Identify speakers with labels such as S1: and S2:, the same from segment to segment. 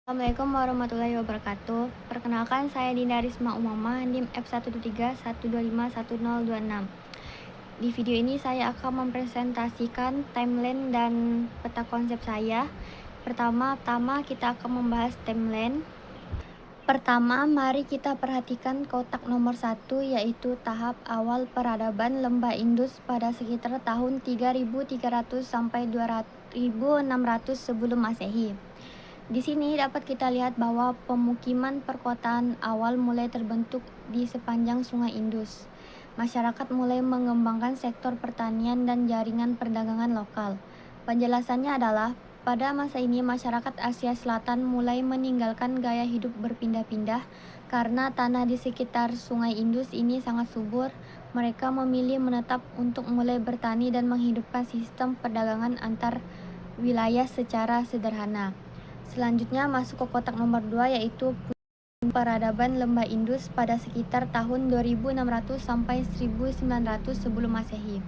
S1: Assalamualaikum warahmatullahi wabarakatuh. Perkenalkan, saya Dinda Risma Umamah, NIM F12312511026. Di video ini saya akan mempresentasikan timeline dan peta konsep saya. Pertama kita akan membahas timeline. Pertama, mari kita perhatikan kotak nomor 1, yaitu tahap awal peradaban lembah Indus pada sekitar tahun 3300 sampai 2600 sebelum Masehi. Di sini dapat kita lihat bahwa pemukiman perkotaan awal mulai terbentuk di sepanjang Sungai Indus. Masyarakat mulai mengembangkan sektor pertanian dan jaringan perdagangan lokal. Penjelasannya adalah, pada masa ini masyarakat Asia Selatan mulai meninggalkan gaya hidup berpindah-pindah karena tanah di sekitar Sungai Indus ini sangat subur. Mereka memilih menetap untuk mulai bertani dan menghidupkan sistem perdagangan antar wilayah secara sederhana. Selanjutnya masuk ke kotak nomor 2, yaitu peradaban lembah Indus pada sekitar tahun 2600 sampai 1900 sebelum Masehi.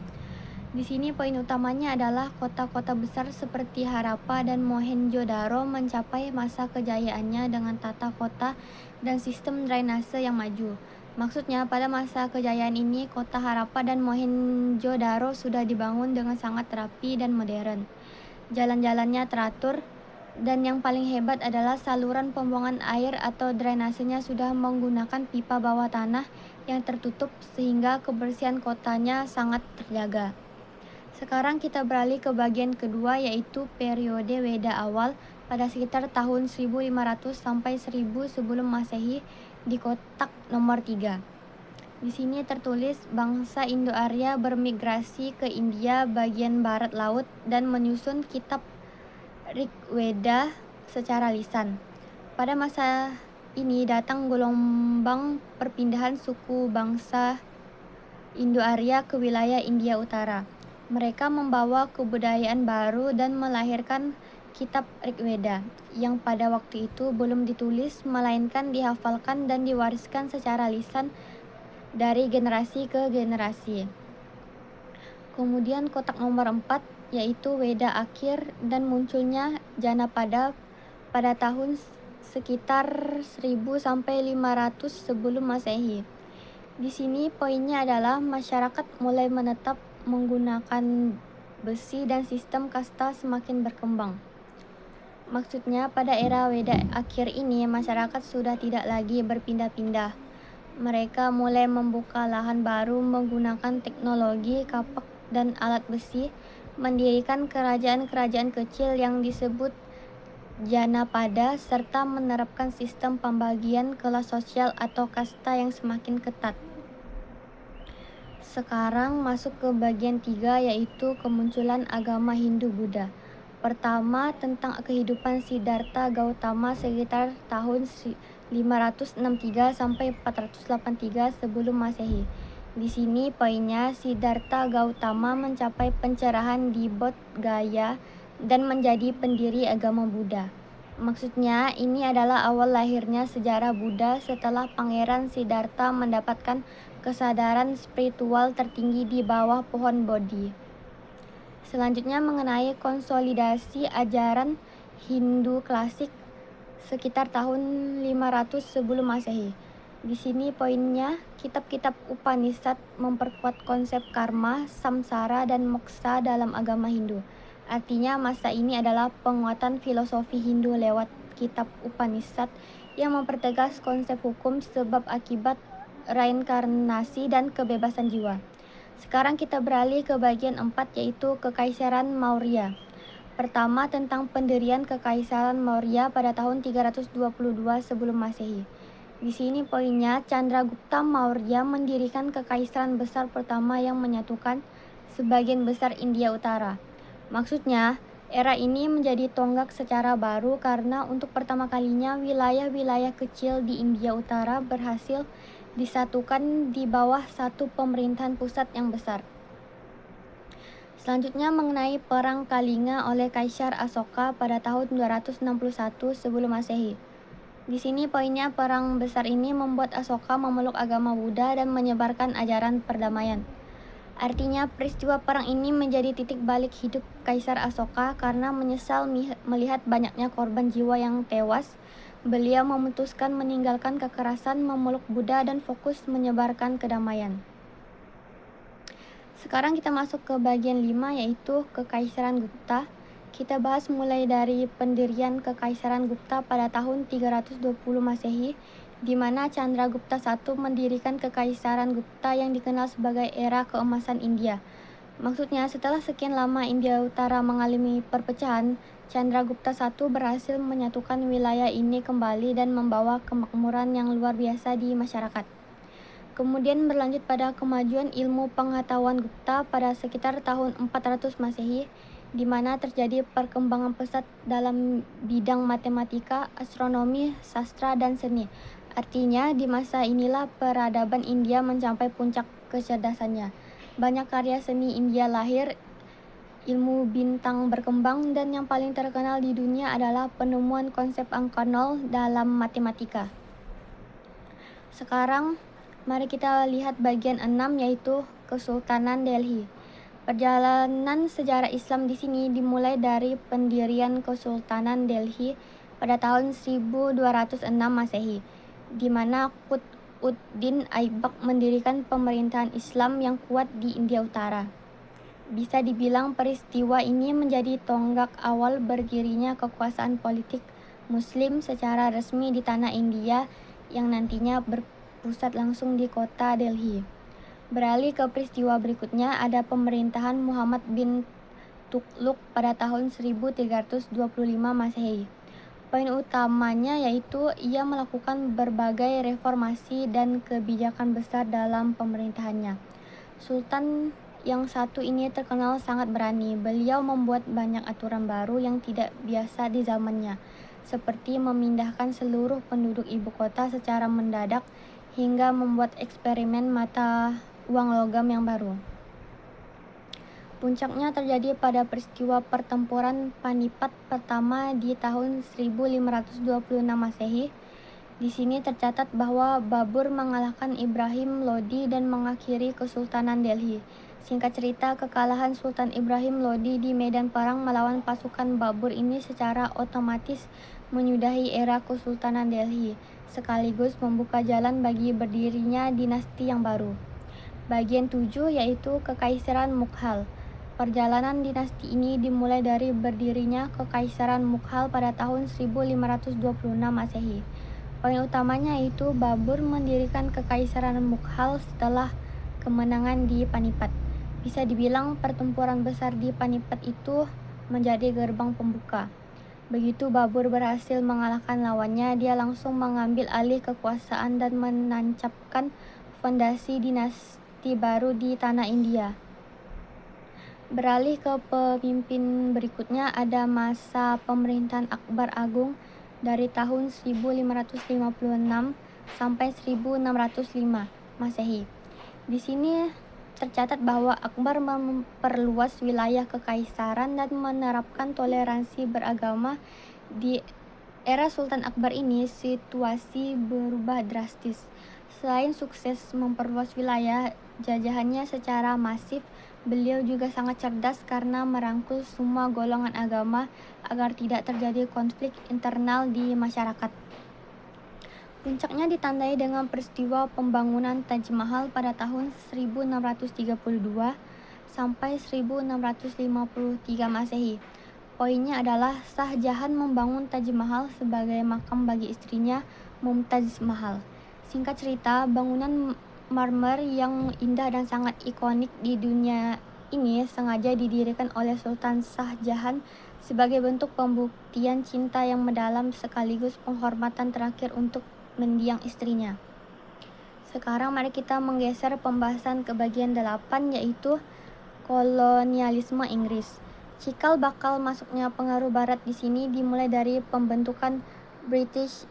S1: Di sini poin utamanya adalah kota-kota besar seperti Harappa dan Mohenjo-daro mencapai masa kejayaannya dengan tata kota dan sistem drainase yang maju. Maksudnya, pada masa kejayaan ini, kota Harappa dan Mohenjo-daro sudah dibangun dengan sangat rapi dan modern. Jalan-jalannya teratur, dan yang paling hebat adalah saluran pembuangan air atau drainasenya sudah menggunakan pipa bawah tanah yang tertutup sehingga kebersihan kotanya sangat terjaga. Sekarang kita beralih ke bagian kedua, yaitu periode Weda awal pada sekitar tahun 1500 sampai 1000 sebelum Masehi di kotak nomor 3. Di sini tertulis bangsa Indo-Arya bermigrasi ke India bagian barat laut dan menyusun kitab Rigveda secara lisan. Pada masa ini datang gelombang perpindahan suku bangsa Indo-Arya ke wilayah India Utara. Mereka membawa kebudayaan baru dan melahirkan kitab Rigveda, yang pada waktu itu belum ditulis melainkan dihafalkan dan diwariskan secara lisan dari generasi ke generasi. Kemudian kotak nomor 4, yaitu Weda akhir dan munculnya Janapada pada tahun sekitar 1000 sampai 500 sebelum Masehi. Di sini poinnya adalah masyarakat mulai menetap menggunakan besi dan sistem kasta semakin berkembang. Maksudnya, pada era Weda akhir ini masyarakat sudah tidak lagi berpindah-pindah. Mereka mulai membuka lahan baru menggunakan teknologi kapak dan alat besi, mendirikan kerajaan-kerajaan kecil yang disebut Janapada, serta menerapkan sistem pembagian kelas sosial atau kasta yang semakin ketat. Sekarang masuk ke bagian 3, yaitu kemunculan agama Hindu-Buddha. Pertama, tentang kehidupan Siddhartha Gautama sekitar tahun 563 sampai 483 sebelum Masehi. Di sini poinnya, Siddhartha Gautama mencapai pencerahan di Bodh Gaya dan menjadi pendiri agama Buddha. Maksudnya, ini adalah awal lahirnya sejarah Buddha setelah Pangeran Siddhartha mendapatkan kesadaran spiritual tertinggi di bawah pohon Bodhi. Selanjutnya mengenai konsolidasi ajaran Hindu klasik sekitar tahun 500 sebelum Masehi. Di sini poinnya, kitab-kitab Upanishad memperkuat konsep karma, samsara, dan moksha dalam agama Hindu. Artinya masa ini adalah penguatan filosofi Hindu lewat kitab Upanishad yang mempertegas konsep hukum sebab akibat, reinkarnasi, dan kebebasan jiwa. Sekarang kita beralih ke bagian 4, yaitu Kekaisaran Maurya. Pertama, tentang pendirian Kekaisaran Maurya pada tahun 322 sebelum Masehi. Di sini poinnya, Chandragupta Maurya mendirikan kekaisaran besar pertama yang menyatukan sebagian besar India Utara. Maksudnya, era ini menjadi tonggak secara baru karena untuk pertama kalinya wilayah-wilayah kecil di India Utara berhasil disatukan di bawah satu pemerintahan pusat yang besar. Selanjutnya mengenai Perang Kalinga oleh Kaisar Asoka pada tahun 261 sebelum Masehi. Di sini poinnya, perang besar ini membuat Asoka memeluk agama Buddha dan menyebarkan ajaran perdamaian. Artinya peristiwa perang ini menjadi titik balik hidup Kaisar Asoka karena menyesal melihat banyaknya korban jiwa yang tewas. Beliau memutuskan meninggalkan kekerasan, memeluk Buddha, dan fokus menyebarkan kedamaian. Sekarang kita masuk ke bagian 5, yaitu Kekaisaran Gupta. Kita bahas mulai dari pendirian Kekaisaran Gupta pada tahun 320 Masehi, di mana Chandragupta I mendirikan Kekaisaran Gupta yang dikenal sebagai era keemasan India. Maksudnya, setelah sekian lama India Utara mengalami perpecahan, Chandragupta I berhasil menyatukan wilayah ini kembali dan membawa kemakmuran yang luar biasa di masyarakat. Kemudian berlanjut pada kemajuan ilmu pengetahuan Gupta pada sekitar tahun 400 Masehi, di mana terjadi perkembangan pesat dalam bidang matematika, astronomi, sastra, dan seni. Artinya, di masa inilah peradaban India mencapai puncak kecerdasannya. Banyak karya seni India lahir, ilmu bintang berkembang, dan yang paling terkenal di dunia adalah penemuan konsep angka nol dalam matematika. Sekarang, mari kita lihat bagian 6, yaitu Kesultanan Delhi. Perjalanan sejarah Islam di sini dimulai dari pendirian Kesultanan Delhi pada tahun 1206 Masehi, di mana Qutbuddin Aibak mendirikan pemerintahan Islam yang kuat di India Utara. Bisa dibilang peristiwa ini menjadi tonggak awal berdirinya kekuasaan politik Muslim secara resmi di tanah India yang nantinya berpusat langsung di kota Delhi. Beralih ke peristiwa berikutnya, ada pemerintahan Muhammad bin Tughlaq pada tahun 1325 Masehi. Poin utamanya yaitu ia melakukan berbagai reformasi dan kebijakan besar dalam pemerintahannya. Sultan yang satu ini terkenal sangat berani. Beliau membuat banyak aturan baru yang tidak biasa di zamannya, seperti memindahkan seluruh penduduk ibu kota secara mendadak hingga membuat eksperimen mata uang logam yang baru. Puncaknya terjadi pada peristiwa pertempuran Panipat pertama di tahun 1526 Masehi. Di sini tercatat bahwa Babur mengalahkan Ibrahim Lodi dan mengakhiri Kesultanan Delhi. Singkat cerita, kekalahan Sultan Ibrahim Lodi di medan perang melawan pasukan Babur ini secara otomatis menyudahi era Kesultanan Delhi, sekaligus membuka jalan bagi berdirinya dinasti yang baru. Bagian 7, yaitu Kekaisaran Mughal. Perjalanan dinasti ini dimulai dari berdirinya Kekaisaran Mughal pada tahun 1526 Masehi. Poin utamanya yaitu Babur mendirikan Kekaisaran Mughal setelah kemenangan di Panipat. Bisa dibilang pertempuran besar di Panipat itu menjadi gerbang pembuka. Begitu Babur berhasil mengalahkan lawannya, dia langsung mengambil alih kekuasaan dan menancapkan fondasi dinasti baru di tanah India. Beralih ke pemimpin berikutnya, ada masa pemerintahan Akbar Agung dari tahun 1556 sampai 1605 Masehi. Di sini tercatat bahwa Akbar memperluas wilayah kekaisaran dan menerapkan toleransi beragama. Di era Sultan Akbar ini, situasi berubah drastis. Selain sukses memperluas wilayah jajahannya secara masif, beliau juga sangat cerdas karena merangkul semua golongan agama agar tidak terjadi konflik internal di masyarakat. Puncaknya ditandai dengan peristiwa pembangunan Taj Mahal pada tahun 1632 sampai 1653 Masehi. Poinnya adalah Shah Jahan membangun Taj Mahal sebagai makam bagi istrinya Mumtaz Mahal. Singkat cerita, bangunan marmer yang indah dan sangat ikonik di dunia ini sengaja didirikan oleh Sultan Shah Jahan sebagai bentuk pembuktian cinta yang mendalam sekaligus penghormatan terakhir untuk mendiang istrinya. Sekarang mari kita menggeser pembahasan ke bagian 8, yaitu kolonialisme Inggris. Cikal bakal masuknya pengaruh barat di sini dimulai dari pembentukan British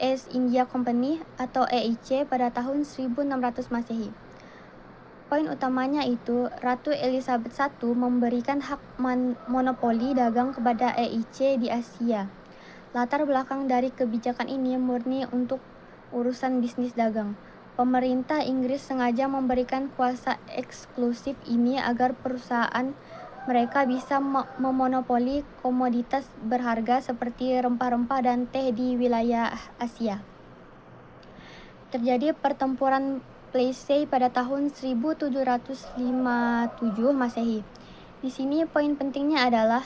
S1: East India Company atau EIC pada tahun 1600 Masehi. Poin utamanya itu Ratu Elizabeth I memberikan hak monopoli dagang kepada EIC di Asia. Latar belakang dari kebijakan ini murni untuk urusan bisnis dagang. Pemerintah Inggris sengaja memberikan kuasa eksklusif ini agar perusahaan mereka bisa memonopoli komoditas berharga seperti rempah-rempah dan teh di wilayah Asia. Terjadi pertempuran Plassey pada tahun 1757 Masehi. Di sini poin pentingnya adalah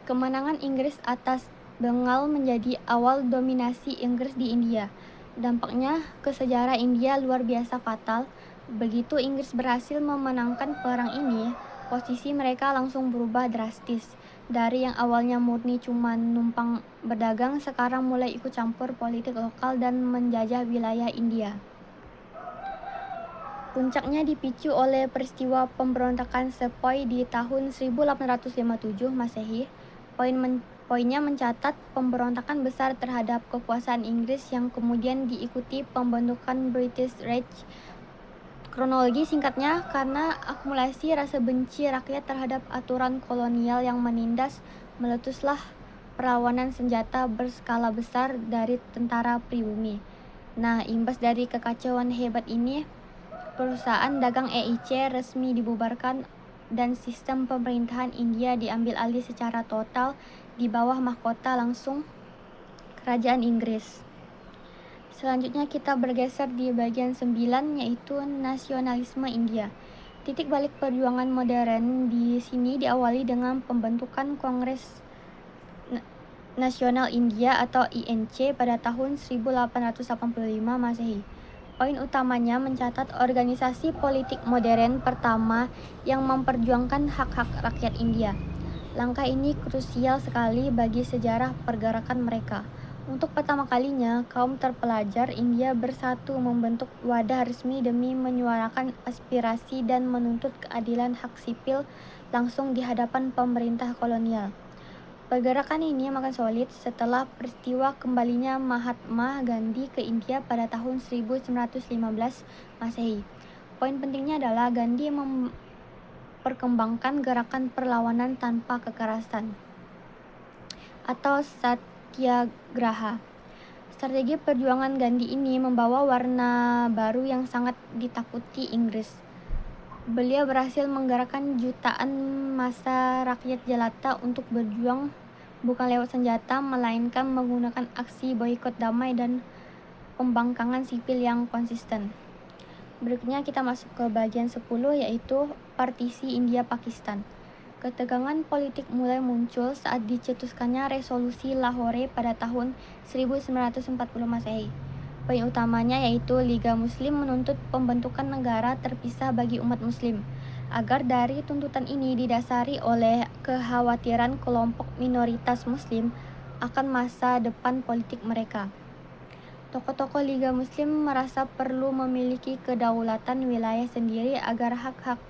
S1: kemenangan Inggris atas Bengal menjadi awal dominasi Inggris di India. Dampaknya ke sejarah India luar biasa fatal. Begitu Inggris berhasil memenangkan perang ini, posisi mereka langsung berubah drastis. Dari yang awalnya murni cuma numpang berdagang, sekarang mulai ikut campur politik lokal dan menjajah wilayah India. Puncaknya dipicu oleh peristiwa pemberontakan Sepoy di tahun 1857 Masehi. Poinnya mencatat pemberontakan besar terhadap kekuasaan Inggris yang kemudian diikuti pembentukan British Raj. Kronologi singkatnya, karena akumulasi rasa benci rakyat terhadap aturan kolonial yang menindas, meletuslah perlawanan senjata berskala besar dari tentara pribumi. Nah, imbas dari kekacauan hebat ini, perusahaan dagang EIC resmi dibubarkan dan sistem pemerintahan India diambil alih secara total di bawah mahkota langsung Kerajaan Inggris. Selanjutnya kita bergeser di bagian 9, yaitu nasionalisme India. Titik balik perjuangan modern di sini diawali dengan pembentukan Kongres Nasional India atau INC pada tahun 1885 Masehi. Poin utamanya mencatat organisasi politik modern pertama yang memperjuangkan hak-hak rakyat India. Langkah ini krusial sekali bagi sejarah pergerakan mereka. Untuk pertama kalinya, kaum terpelajar India bersatu membentuk wadah resmi demi menyuarakan aspirasi dan menuntut keadilan hak sipil langsung di hadapan pemerintah kolonial. Pergerakan ini makin solid setelah peristiwa kembalinya Mahatma Gandhi ke India pada tahun 1915 Masehi. Poin pentingnya adalah Gandhi memperkembangkan gerakan perlawanan tanpa kekerasan atau satyagraha. Strategi perjuangan Gandhi ini membawa warna baru yang sangat ditakuti Inggris. Beliau berhasil menggerakkan jutaan massa rakyat jelata untuk berjuang bukan lewat senjata, melainkan menggunakan aksi boikot damai dan pembangkangan sipil yang konsisten. Berikutnya kita masuk ke bagian 10, yaitu partisi India-Pakistan. Ketegangan politik mulai muncul saat dicetuskannya resolusi Lahore pada tahun 1940 Masehi. Poin utamanya yaitu Liga Muslim menuntut pembentukan negara terpisah bagi umat Muslim, agar dari tuntutan ini didasari oleh kekhawatiran kelompok minoritas Muslim akan masa depan politik mereka. Tokoh-tokoh Liga Muslim merasa perlu memiliki kedaulatan wilayah sendiri agar hak-hak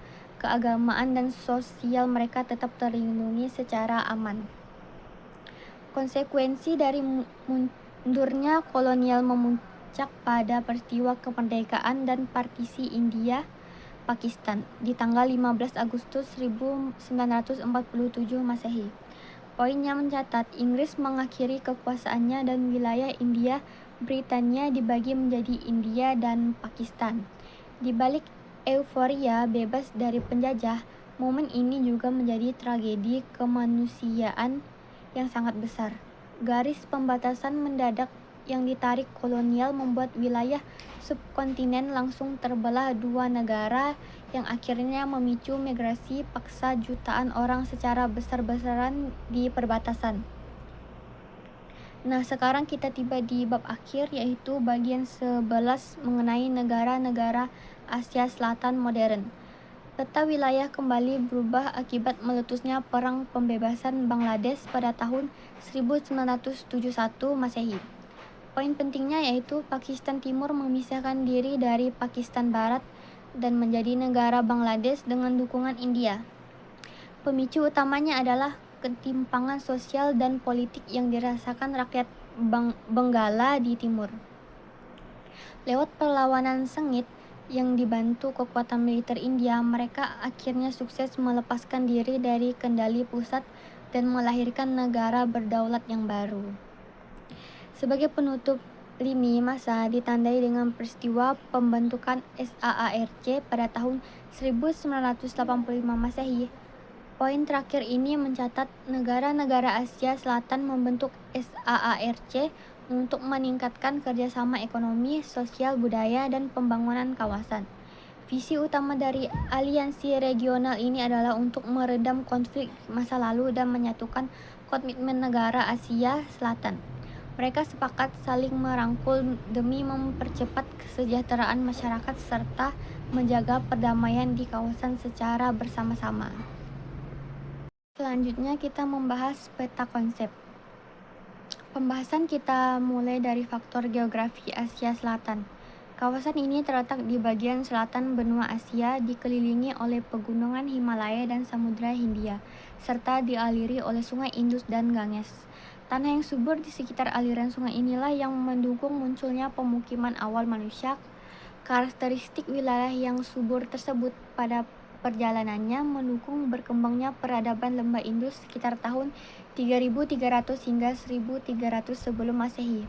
S1: keagamaan dan sosial mereka tetap terlindungi secara aman. Konsekuensi dari mundurnya kolonial memuncak pada peristiwa kemerdekaan dan partisi India Pakistan di tanggal 15 Agustus 1947 Masehi. Poinnya mencatat Inggris mengakhiri kekuasaannya dan wilayah India Britania dibagi menjadi India dan Pakistan. Di balik euforia bebas dari penjajah, momen ini juga menjadi tragedi kemanusiaan yang sangat besar. Garis pembatasan mendadak yang ditarik kolonial membuat wilayah subkontinen langsung terbelah dua negara yang akhirnya memicu migrasi paksa jutaan orang secara besar-besaran di perbatasan. Nah, sekarang kita tiba di bab akhir, yaitu bagian 11 mengenai negara-negara Asia Selatan modern. Peta wilayah kembali berubah akibat meletusnya Perang Pembebasan Bangladesh pada tahun 1971 Masehi. Poin pentingnya yaitu Pakistan Timur memisahkan diri dari Pakistan Barat dan menjadi negara Bangladesh dengan dukungan India. Pemicu utamanya adalah ketimpangan sosial dan politik yang dirasakan rakyat Benggala di timur. Lewat perlawanan sengit yang dibantu kekuatan militer India, mereka akhirnya sukses melepaskan diri dari kendali pusat dan melahirkan negara berdaulat yang baru. Sebagai penutup lini masa ditandai dengan peristiwa pembentukan SAARC pada tahun 1985 Masehi. Poin terakhir ini mencatat negara-negara Asia Selatan membentuk SAARC untuk meningkatkan kerjasama ekonomi, sosial, budaya, dan pembangunan kawasan. Visi utama dari aliansi regional ini adalah untuk meredam konflik masa lalu dan menyatukan komitmen negara Asia Selatan. Mereka sepakat saling merangkul demi mempercepat kesejahteraan masyarakat serta menjaga perdamaian di kawasan secara bersama-sama. Selanjutnya kita membahas peta konsep. Pembahasan kita mulai dari faktor geografi Asia Selatan. Kawasan ini terletak di bagian selatan benua Asia, dikelilingi oleh pegunungan Himalaya dan Samudra Hindia, serta dialiri oleh Sungai Indus dan Ganges. Tanah yang subur di sekitar aliran sungai inilah yang mendukung munculnya pemukiman awal manusia. Karakteristik wilayah yang subur tersebut pada perjalanannya mendukung berkembangnya peradaban lembah Indus sekitar tahun 3300 hingga 1300 sebelum Masehi.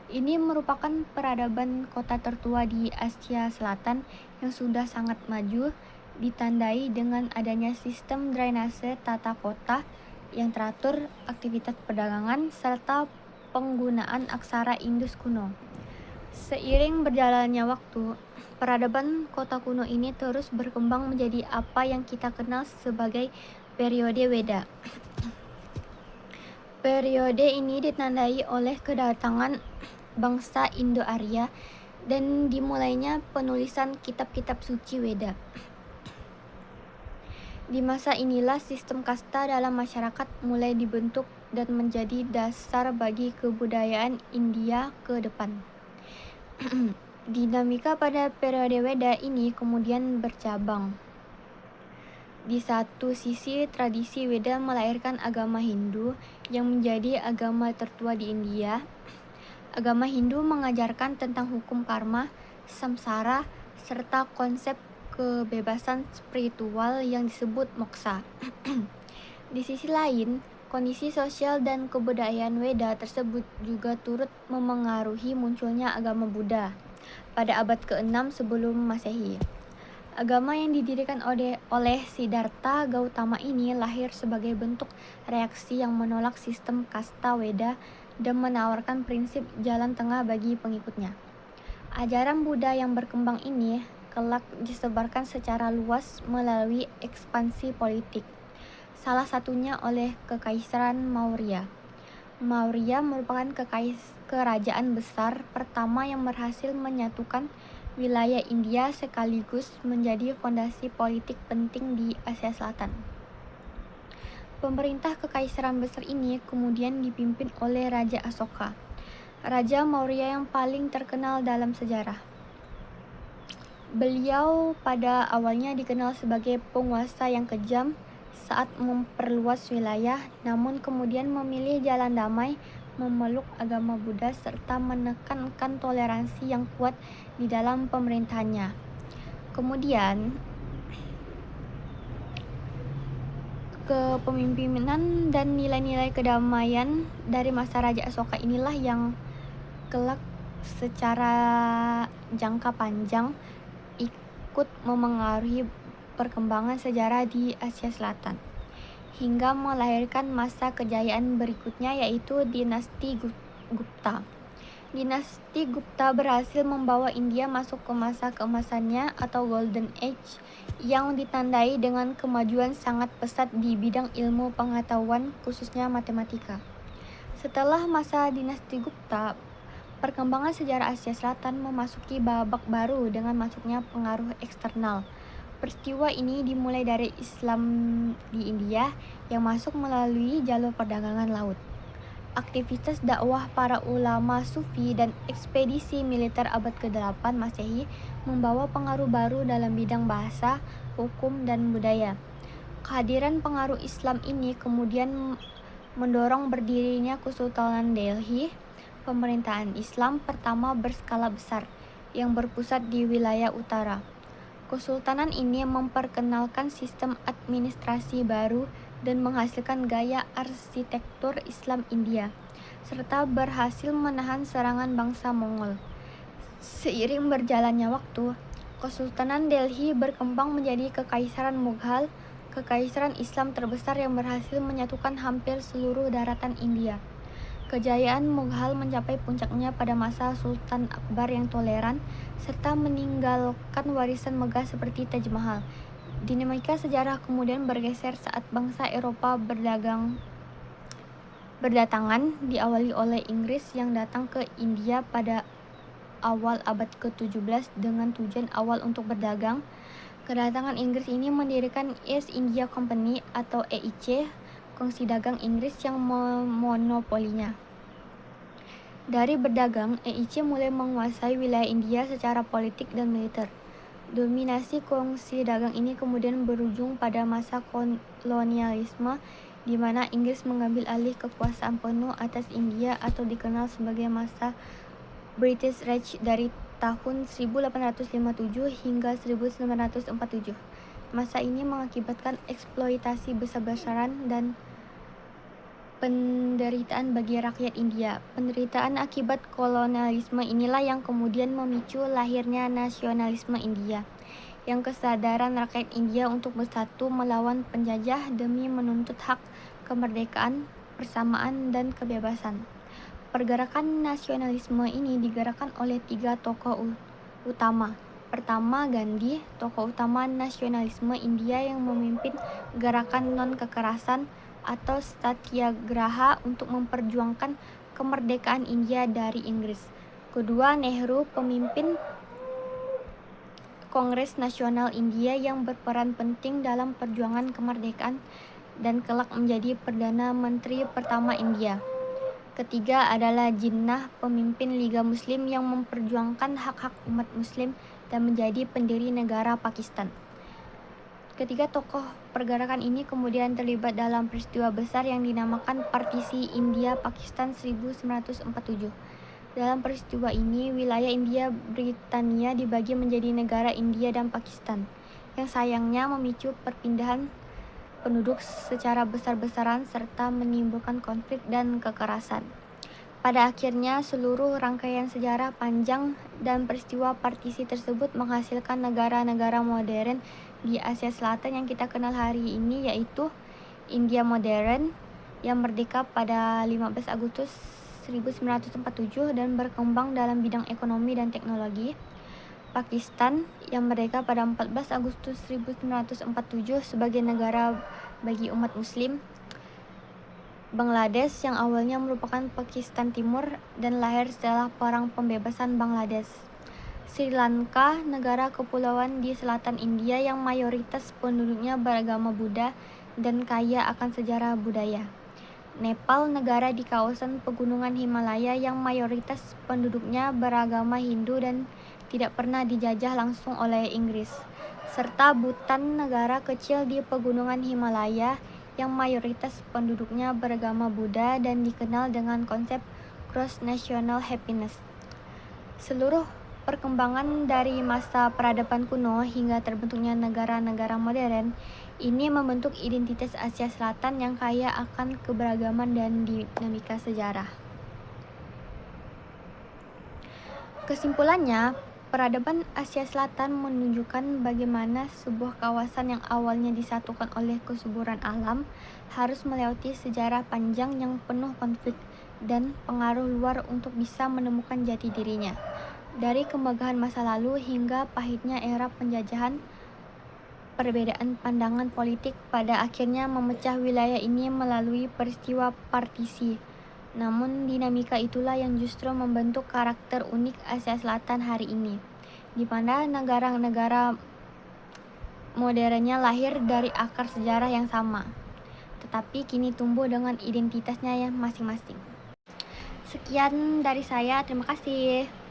S1: Ini merupakan peradaban kota tertua di Asia Selatan yang sudah sangat maju, ditandai dengan adanya sistem drainase tata kota yang teratur, aktivitas perdagangan, serta penggunaan aksara Indus kuno. Seiring berjalannya waktu, peradaban kota kuno ini terus berkembang menjadi apa yang kita kenal sebagai periode Weda. Periode ini ditandai oleh kedatangan bangsa Indo-Arya dan dimulainya penulisan kitab-kitab suci Weda. Di masa inilah sistem kasta dalam masyarakat mulai dibentuk dan menjadi dasar bagi kebudayaan India ke depan. Dinamika pada periode Weda ini kemudian bercabang. Di satu sisi, tradisi Weda melahirkan agama Hindu yang menjadi agama tertua di India. Agama Hindu mengajarkan tentang hukum karma, samsara, serta konsep kebebasan spiritual yang disebut moksa. Di sisi lain, kondisi sosial dan kebudayaan Weda tersebut juga turut memengaruhi munculnya agama Buddha pada abad ke-6 sebelum Masehi. Agama yang didirikan oleh Siddhartha Gautama ini lahir sebagai bentuk reaksi yang menolak sistem kasta Weda dan menawarkan prinsip jalan tengah bagi pengikutnya. Ajaran Buddha yang berkembang ini kelak disebarkan secara luas melalui ekspansi politik, salah satunya oleh Kekaisaran Maurya. Maurya merupakan kerajaan besar pertama yang berhasil menyatukan wilayah India sekaligus menjadi fondasi politik penting di Asia Selatan. Pemerintah Kekaisaran besar ini kemudian dipimpin oleh Raja Asoka, Raja Maurya yang paling terkenal dalam sejarah. Beliau pada awalnya dikenal sebagai penguasa yang kejam saat memperluas wilayah, namun kemudian memilih jalan damai, memeluk agama Buddha, serta menekankan toleransi yang kuat di dalam pemerintahannya. Kemudian, kepemimpinan dan nilai-nilai kedamaian dari masa Raja Asoka inilah yang kelak secara jangka panjang ikut memengaruhi perkembangan sejarah di Asia Selatan, hingga melahirkan masa kejayaan berikutnya yaitu dinasti Gupta. Dinasti Gupta berhasil membawa India masuk ke masa keemasannya atau Golden Age yang ditandai dengan kemajuan sangat pesat di bidang ilmu pengetahuan khususnya matematika. Setelah masa dinasti Gupta, perkembangan sejarah Asia Selatan memasuki babak baru dengan masuknya pengaruh eksternal. Peristiwa ini dimulai dari Islam di India yang masuk melalui jalur perdagangan laut. Aktivitas dakwah para ulama sufi dan ekspedisi militer abad ke-8 Masehi membawa pengaruh baru dalam bidang bahasa, hukum, dan budaya. Kehadiran pengaruh Islam ini kemudian mendorong berdirinya Kesultanan Delhi, pemerintahan Islam pertama berskala besar yang berpusat di wilayah utara. Kesultanan ini memperkenalkan sistem administrasi baru dan menghasilkan gaya arsitektur Islam India, serta berhasil menahan serangan bangsa Mongol. Seiring berjalannya waktu, Kesultanan Delhi berkembang menjadi Kekaisaran Mughal, kekaisaran Islam terbesar yang berhasil menyatukan hampir seluruh daratan India. Kejayaan Mughal mencapai puncaknya pada masa Sultan Akbar yang toleran, serta meninggalkan warisan megah seperti Taj Mahal. Dinamika sejarah kemudian bergeser saat bangsa Eropa berdatangan, diawali oleh Inggris yang datang ke India pada awal abad ke-17 dengan tujuan awal untuk berdagang. Kedatangan Inggris ini mendirikan East India Company atau EIC, kongsi dagang Inggris yang memonopolinya. Dari berdagang, EIC mulai menguasai wilayah India secara politik dan militer. Dominasi kongsi dagang ini kemudian berujung pada masa kolonialisme, di mana Inggris mengambil alih kekuasaan penuh atas India atau dikenal sebagai masa British Raj dari tahun 1857 hingga 1947. Masa ini mengakibatkan eksploitasi besar-besaran dan penderitaan bagi rakyat India. Penderitaan akibat kolonialisme inilah yang kemudian memicu lahirnya nasionalisme India, yang kesadaran rakyat India untuk bersatu melawan penjajah demi menuntut hak kemerdekaan, persamaan, dan kebebasan. Pergerakan nasionalisme ini digerakkan oleh 3 tokoh utama. Pertama, Gandhi, tokoh utama nasionalisme India yang memimpin gerakan non-kekerasan atau Satyagraha untuk memperjuangkan kemerdekaan India dari Inggris. Kedua, Nehru, pemimpin Kongres Nasional India yang berperan penting dalam perjuangan kemerdekaan dan kelak menjadi Perdana Menteri pertama India. Ketiga adalah Jinnah, pemimpin Liga Muslim yang memperjuangkan hak-hak umat Muslim dan menjadi pendiri negara Pakistan. Ketiga tokoh pergerakan ini kemudian terlibat dalam peristiwa besar yang dinamakan Partisi India-Pakistan 1947. Dalam peristiwa ini, wilayah India Britania dibagi menjadi negara India dan Pakistan, yang sayangnya memicu perpindahan penduduk secara besar-besaran serta menimbulkan konflik dan kekerasan. Pada akhirnya, seluruh rangkaian sejarah panjang dan peristiwa partisi tersebut menghasilkan negara-negara modern di Asia Selatan yang kita kenal hari ini, yaitu India modern yang merdeka pada 15 Agustus 1947 dan berkembang dalam bidang ekonomi dan teknologi. Pakistan yang merdeka pada 14 Agustus 1947 sebagai negara bagi umat Muslim. Bangladesh yang awalnya merupakan Pakistan Timur dan lahir setelah Perang Pembebasan Bangladesh. Sri Lanka, negara kepulauan di selatan India yang mayoritas penduduknya beragama Buddha dan kaya akan sejarah budaya. Nepal, negara di kawasan pegunungan Himalaya yang mayoritas penduduknya beragama Hindu dan tidak pernah dijajah langsung oleh Inggris. Serta Bhutan, negara kecil di pegunungan Himalaya yang mayoritas penduduknya beragama Buddha dan dikenal dengan konsep gross national happiness. Seluruh perkembangan dari masa peradaban kuno hingga terbentuknya negara-negara modern ini membentuk identitas Asia Selatan yang kaya akan keberagaman dan dinamika sejarah. Kesimpulannya, peradaban Asia Selatan menunjukkan bagaimana sebuah kawasan yang awalnya disatukan oleh kesuburan alam harus melewati sejarah panjang yang penuh konflik dan pengaruh luar untuk bisa menemukan jati dirinya. Dari kemegahan masa lalu hingga pahitnya era penjajahan, perbedaan pandangan politik pada akhirnya memecah wilayah ini melalui peristiwa partisi. Namun dinamika itulah yang justru membentuk karakter unik Asia Selatan hari ini, di mana negara-negara modernnya lahir dari akar sejarah yang sama, tetapi kini tumbuh dengan identitasnya yang masing-masing. Sekian dari saya, terima kasih.